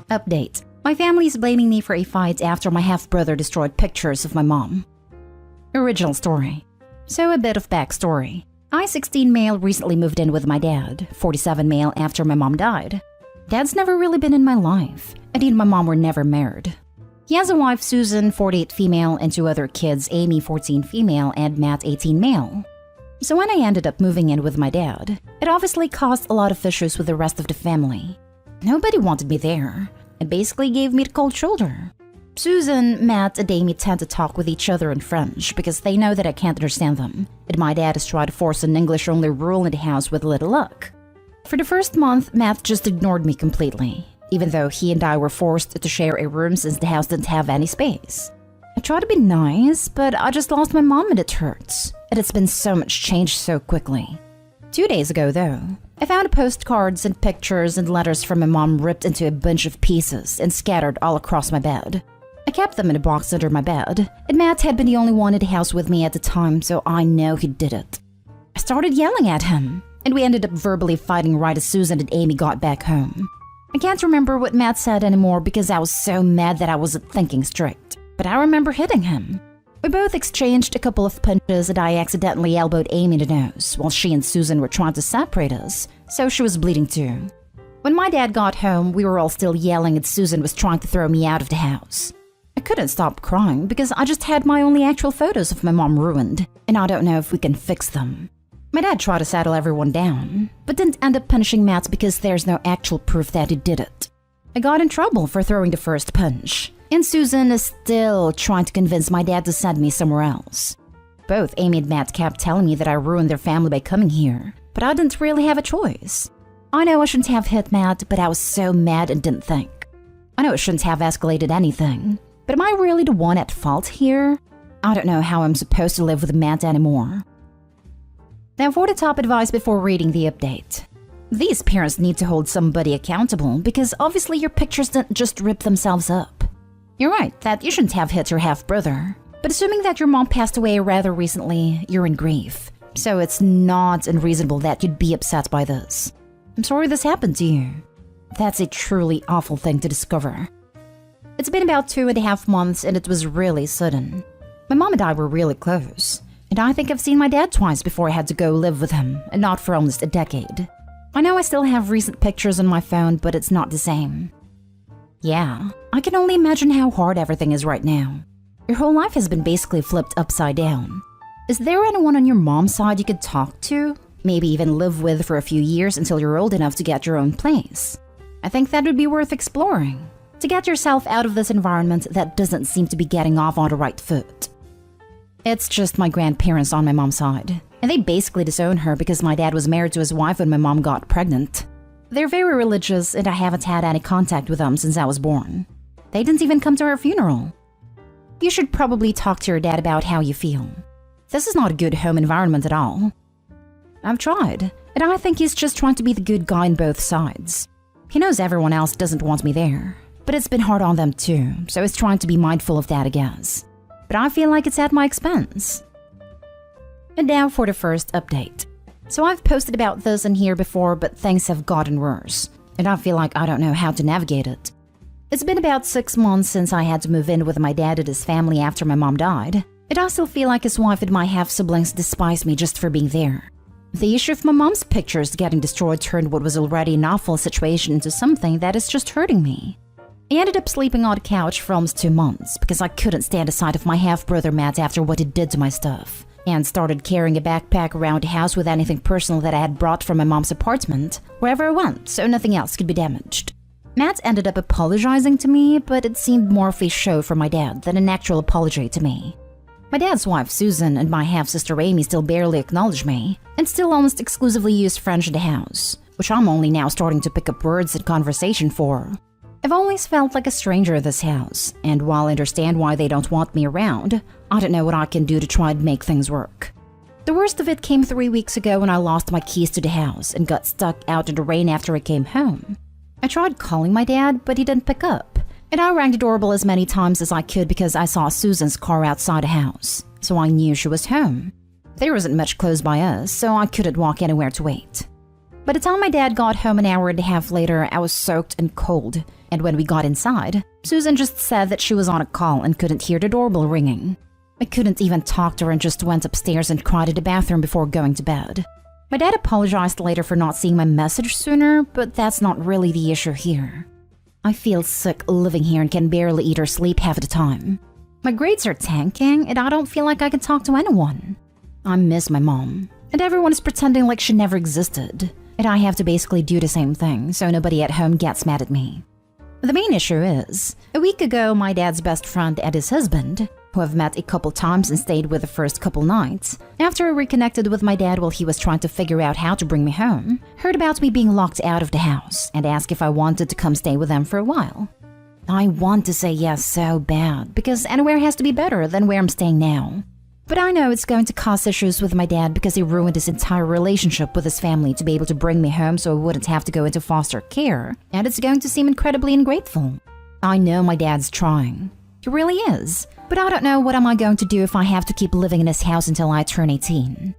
Update. My family is blaming me for a fight after my half-brother destroyed pictures of my mom. Original story. So a bit of backstory. I, 16 male, recently moved in with my dad, 47 male, after my mom died. Dad's never really been in my life, and he and my mom were never married. He has a wife, Susan, 48 female, and 2 other kids, Amy, 14 female, and Matt, 18 male. So when I ended up moving in with my dad, it obviously caused a lot of issues with the rest of the family. Nobody wanted me there. It basically gave me the cold shoulder. Susan, Matt, and Amy tend to talk with each other in French because they know that I can't understand them, and my dad has tried to force an English-only rule in the house with little luck. For the first month, Matt just ignored me completely, even though he and I were forced to share a room since the house didn't have any space. I tried to be nice, but I just lost my mom and it hurts, and it's been so much change so quickly. 2 days ago, though, I found postcards and pictures and letters from my mom ripped into a bunch of pieces and scattered all across my bed. I kept them in a box under my bed, and Matt had been the only one in the house with me at the time, so I know he did it. I started yelling at him, and we ended up verbally fighting right as Susan and Amy got back home. I can't remember what Matt said anymore because I was so mad that I wasn't thinking straight, but I remember hitting him. We both exchanged a couple of punches and I accidentally elbowed Amy in the nose while she and Susan were trying to separate us, so she was bleeding too. When my dad got home, we were all still yelling and Susan was trying to throw me out of the house. I couldn't stop crying because I just had my only actual photos of my mom ruined, and I don't know if we can fix them. My dad tried to settle everyone down, but didn't end up punishing Matt because there's no actual proof that he did it. I got in trouble for throwing the first punch, and Susan is still trying to convince my dad to send me somewhere else. Both Amy and Matt kept telling me that I ruined their family by coming here, but I didn't really have a choice. I know I shouldn't have hit Matt, but I was so mad and didn't think. I know it shouldn't have escalated anything, but am I really the one at fault here? I don't know how I'm supposed to live with Matt anymore. Now for the top advice before reading the update. These parents need to hold somebody accountable because obviously your pictures didn't just rip themselves up. You're right that you shouldn't have hit your half-brother, but assuming that your mom passed away rather recently, you're in grief. So it's not unreasonable that you'd be upset by this. I'm sorry this happened to you. That's a truly awful thing to discover. It's been about 2.5 months and it was really sudden. My mom and I were really close, and I think I've seen my dad twice before I had to go live with him, and not for almost a decade. I know I still have recent pictures on my phone, but it's not the same. Yeah, I can only imagine how hard everything is right now. Your whole life has been basically flipped upside down. Is there anyone on your mom's side you could talk to? Maybe even live with for a few years until you're old enough to get your own place? I think that would be worth exploring, to get yourself out of this environment that doesn't seem to be getting off on the right foot. It's just my grandparents on my mom's side, and they basically disown her because my dad was married to his wife when my mom got pregnant. They're very religious and I haven't had any contact with them since I was born. They didn't even come to her funeral. You should probably talk to your dad about how you feel. This is not a good home environment at all. I've tried, and I think he's just trying to be the good guy on both sides. He knows everyone else doesn't want me there, but it's been hard on them too, so he's trying to be mindful of that, I guess. But I feel like it's at my expense. And now for the first update. So I've posted about this in here before, but things have gotten worse, and I feel like I don't know how to navigate it. It's been about 6 months since I had to move in with my dad and his family after my mom died, and I still feel like his wife and my half-siblings despise me just for being there. The issue of my mom's pictures getting destroyed turned what was already an awful situation into something that is just hurting me. I ended up sleeping on the couch for almost 2 months because I couldn't stand the sight of my half-brother Matt after what he did to my stuff, and started carrying a backpack around the house with anything personal that I had brought from my mom's apartment wherever I went so nothing else could be damaged. Matt ended up apologizing to me, but it seemed more of a show for my dad than an actual apology to me. My dad's wife Susan and my half-sister Amy still barely acknowledge me, and still almost exclusively use French in the house, which I'm only now starting to pick up words in conversation for. I've always felt like a stranger in this house, and while I understand why they don't want me around, I don't know what I can do to try and make things work. The worst of it came 3 weeks ago when I lost my keys to the house and got stuck out in the rain after I came home. I tried calling my dad, but he didn't pick up, and I rang the doorbell as many times as I could because I saw Susan's car outside the house, so I knew she was home. There wasn't much close by us, so I couldn't walk anywhere to wait. By the time my dad got home an hour and a half later, I was soaked and cold. And when we got inside, Susan just said that she was on a call and couldn't hear the doorbell ringing. I couldn't even talk to her and just went upstairs and cried in the bathroom before going to bed. My dad apologized later for not seeing my message sooner, but that's not really the issue here. I feel sick living here and can barely eat or sleep half the time. My grades are tanking and I don't feel like I can talk to anyone. I miss my mom, and everyone is pretending like she never existed. And I have to basically do the same thing so nobody at home gets mad at me. The main issue is, a week ago my dad's best friend and his husband, who I've met a couple times and stayed with the first couple nights, after I reconnected with my dad while he was trying to figure out how to bring me home, heard about me being locked out of the house and asked if I wanted to come stay with them for a while. I want to say yes so bad, because anywhere has to be better than where I'm staying now. But I know it's going to cause issues with my dad because he ruined his entire relationship with his family to be able to bring me home so I wouldn't have to go into foster care, and it's going to seem incredibly ungrateful. I know my dad's trying. He really is. But I don't know what am I going to do if I have to keep living in this house until I turn 18.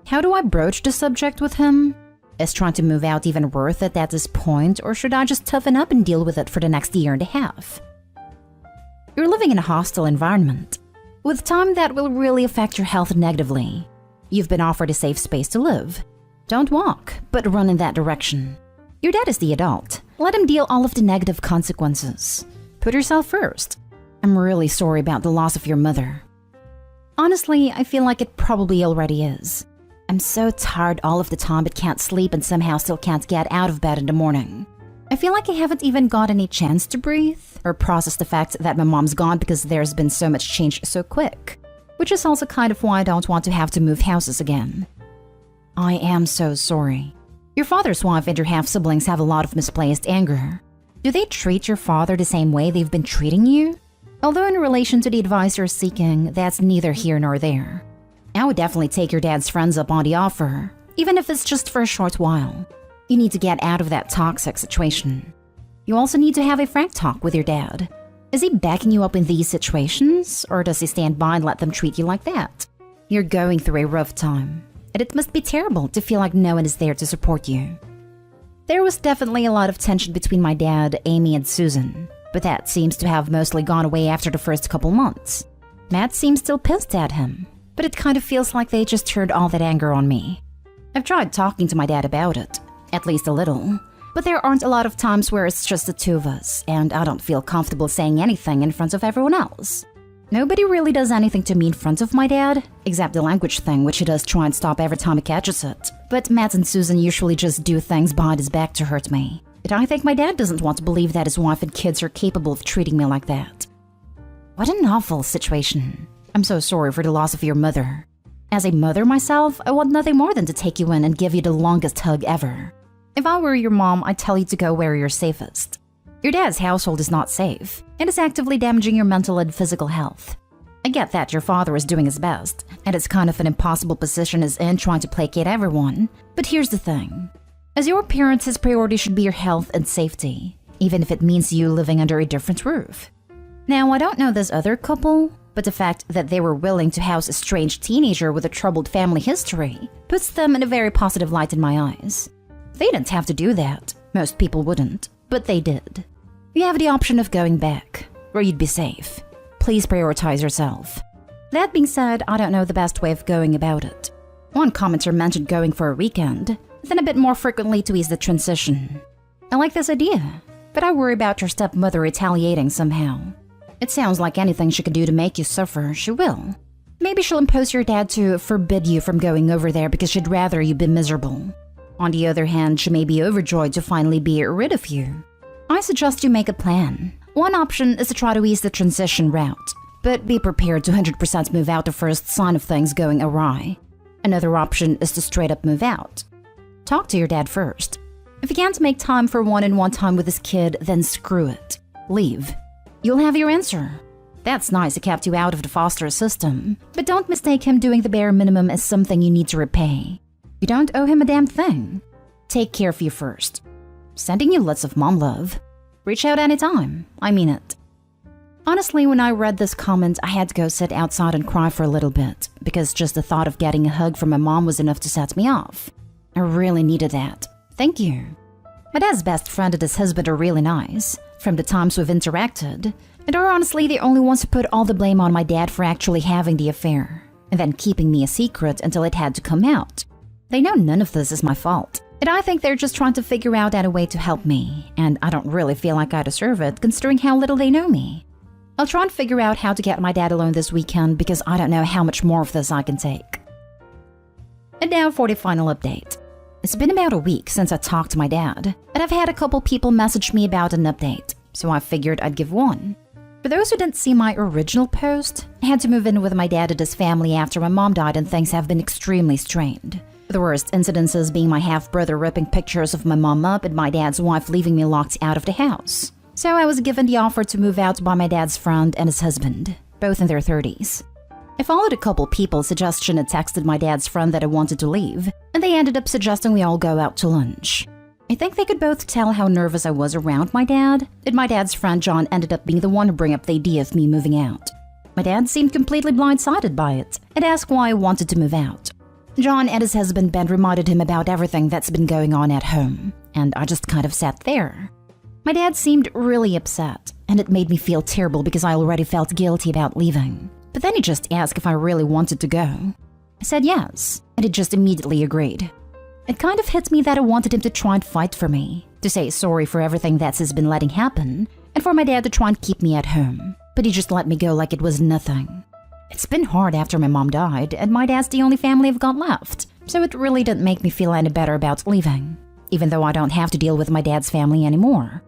How do I broach the subject with him? Is trying to move out even worth it at this point, or should I just toughen up and deal with it for the next year and a half? You're living in a hostile environment. With time that will really affect your health negatively. You've been offered a safe space to live. Don't walk, but run in that direction. Your dad is the adult. Let him deal all of the negative consequences. Put yourself first. I'm really sorry about the loss of your mother. Honestly, I feel like it probably already is. I'm so tired all of the time but can't sleep and somehow still can't get out of bed in the morning. I feel like I haven't even got any chance to breathe or process the fact that my mom's gone because there's been so much change so quick, which is also kind of why I don't want to have to move houses again. I am so sorry. Your father's wife and your half-siblings have a lot of misplaced anger. Do they treat your father the same way they've been treating you? Although in relation to the advice you're seeking, that's neither here nor there. I would definitely take your dad's friends up on the offer, even if it's just for a short while. You need to get out of that toxic situation. You also need to have a frank talk with your dad. Is he backing you up in these situations, or does he stand by and let them treat you like that? You're going through a rough time, and it must be terrible to feel like no one is there to support you. There was definitely a lot of tension between my dad, Amy, and Susan, but that seems to have mostly gone away after the first couple months. Matt seems still pissed at him, but it kind of feels like they just turned all that anger on me. I've tried talking to my dad about it, at least a little, but there aren't a lot of times where it's just the two of us, and I don't feel comfortable saying anything in front of everyone else. Nobody really does anything to me in front of my dad, except the language thing, which he does try and stop every time he catches it. But Matt and Susan usually just do things behind his back to hurt me. But I think my dad doesn't want to believe that his wife and kids are capable of treating me like that. What an awful situation. I'm so sorry for the loss of your mother. As a mother myself, I want nothing more than to take you in and give you the longest hug ever. If I were your mom, I'd tell you to go where you're safest. Your dad's household is not safe, and is actively damaging your mental and physical health. I get that your father is doing his best, and it's kind of an impossible position he's in trying to placate everyone. But here's the thing. As your parents, his priority should be your health and safety, even if it means you living under a different roof. Now, I don't know this other couple, but the fact that they were willing to house a strange teenager with a troubled family history puts them in a very positive light in my eyes. They didn't have to do that. Most people wouldn't, but they did. You have the option of going back, where you'd be safe. Please prioritize yourself. That being said, I don't know the best way of going about it. One commenter mentioned going for a weekend, then a bit more frequently to ease the transition. I like this idea, but I worry about your stepmother retaliating somehow. It sounds like anything she can do to make you suffer, she will. Maybe she'll impose your dad to forbid you from going over there because she'd rather you be miserable. On the other hand, she may be overjoyed to finally be rid of you. I suggest you make a plan. One option is to try to ease the transition route, but be prepared to 100% move out the first sign of things going awry. Another option is to straight up move out. Talk to your dad first. If he can't make time for one-on-one time with his kid, then screw it. Leave. You'll have your answer. That's nice he kept you out of the foster system, but don't mistake him doing the bare minimum as something you need to repay. You don't owe him a damn thing. Take care of you first. Sending you lots of mom love. Reach out anytime. I mean it. Honestly, when I read this comment, I had to go sit outside and cry for a little bit, because just the thought of getting a hug from my mom was enough to set me off. I really needed that. Thank you. My dad's best friend and his husband are really nice, from the times we've interacted, and are honestly the only ones who put all the blame on my dad for actually having the affair, and then keeping me a secret until it had to come out. They know none of this is my fault, and I think they're just trying to figure out a way to help me, and I don't really feel like I deserve it considering how little they know me. I'll try and figure out how to get my dad alone this weekend because I don't know how much more of this I can take. And now for the final update. It's been about a week since I talked to my dad, and I've had a couple people message me about an update, so I figured I'd give one. For those who didn't see my original post, I had to move in with my dad and his family after my mom died and things have been extremely strained. The worst incidences being my half-brother ripping pictures of my mom up and my dad's wife leaving me locked out of the house. So I was given the offer to move out by my dad's friend and his husband, both in their 30s. I followed a couple people's suggestion and texted my dad's friend that I wanted to leave, and they ended up suggesting we all go out to lunch. I think they could both tell how nervous I was around my dad, and my dad's friend John ended up being the one to bring up the idea of me moving out. My dad seemed completely blindsided by it, and asked why I wanted to move out. John and his husband Ben reminded him about everything that's been going on at home, and I just kind of sat there. My dad seemed really upset, and it made me feel terrible because I already felt guilty about leaving. But then he just asked if I really wanted to go. I said yes, and he just immediately agreed. It kind of hit me that I wanted him to try and fight for me, to say sorry for everything that's been letting happen, and for my dad to try and keep me at home. But he just let me go like it was nothing. It's been hard after my mom died, and my dad's the only family I've got left, so it really didn't make me feel any better about leaving, even though I don't have to deal with my dad's family anymore.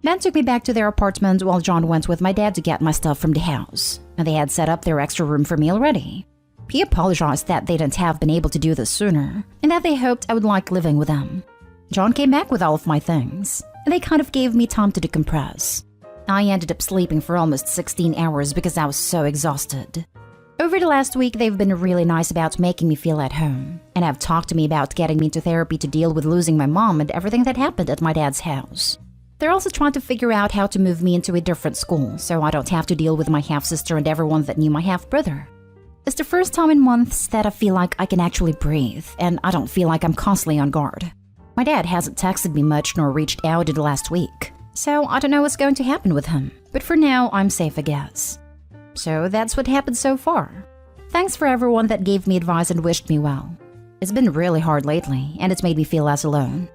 Ben took me back to their apartment while John went with my dad to get my stuff from the house, and they had set up their extra room for me already. He apologized that they didn't have been able to do this sooner, and that they hoped I would like living with them. John came back with all of my things, and they kind of gave me time to decompress. I ended up sleeping for almost 16 hours because I was so exhausted. Over the last week, they've been really nice about making me feel at home, and have talked to me about getting me into therapy to deal with losing my mom and everything that happened at my dad's house. They're also trying to figure out how to move me into a different school so I don't have to deal with my half-sister and everyone that knew my half-brother. It's the first time in months that I feel like I can actually breathe, and I don't feel like I'm constantly on guard. My dad hasn't texted me much nor reached out in the last week, so I don't know what's going to happen with him, but for now, I'm safe, I guess. So that's what happened so far. Thanks for everyone that gave me advice and wished me well. It's been really hard lately, and it's made me feel less alone.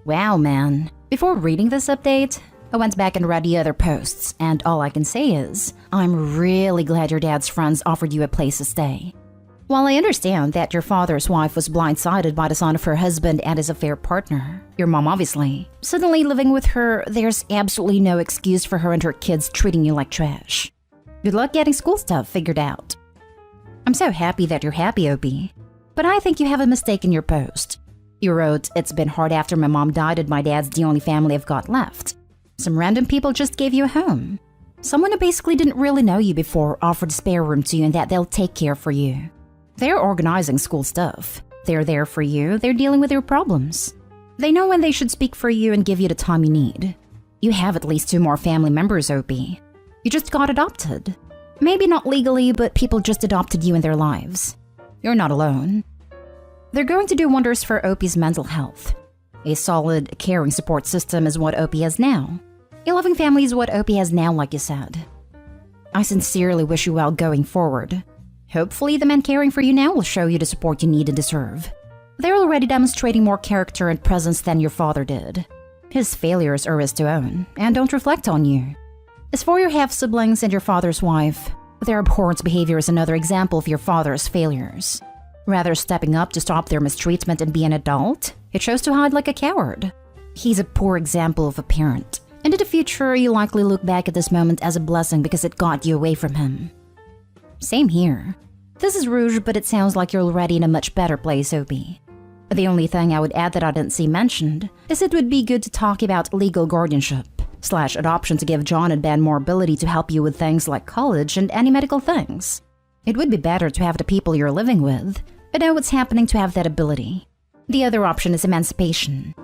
Wow, man. Before reading this update, I went back and read the other posts, and all I can say is, I'm really glad your dad's friends offered you a place to stay. While I understand that your father's wife was blindsided by the son of her husband and his affair partner, your mom obviously, suddenly living with her, there's absolutely no excuse for her and her kids treating you like trash. Good luck getting school stuff figured out. I'm so happy that you're happy, Opie, but I think you have a mistake in your post. You wrote, "It's been hard after my mom died and my dad's the only family I've got left." Some random people just gave you a home. Someone who basically didn't really know you before offered a spare room to you and that they'll take care for you. They're organizing school stuff. They're there for you. They're dealing with your problems. They know when they should speak for you and give you the time you need. You have at least 2 more family members, Opie. You just got adopted. Maybe not legally, but people just adopted you in their lives. You're not alone. They're going to do wonders for Opie's mental health. A solid, caring support system is what Opie has now. A loving family is what Opie has now, like you said. I sincerely wish you well going forward. Hopefully the men caring for you now will show you the support you need and deserve. They're already demonstrating more character and presence than your father did. His failures are his to own, and don't reflect on you. As for your half-siblings and your father's wife, their abhorrent behavior is another example of your father's failures. Rather stepping up to stop their mistreatment and be an adult, he chose to hide like a coward. He's a poor example of a parent, and in the future you'll likely look back at this moment as a blessing because it got you away from him. Same here. This is rude, but it sounds like you're already in a much better place, Opie. The only thing I would add that I didn't see mentioned is it would be good to talk about legal guardianship/adoption to give John and Ben more ability to help you with things like college and any medical things. It would be better to have the people you're living with know what's happening to have that ability. The other option is emancipation.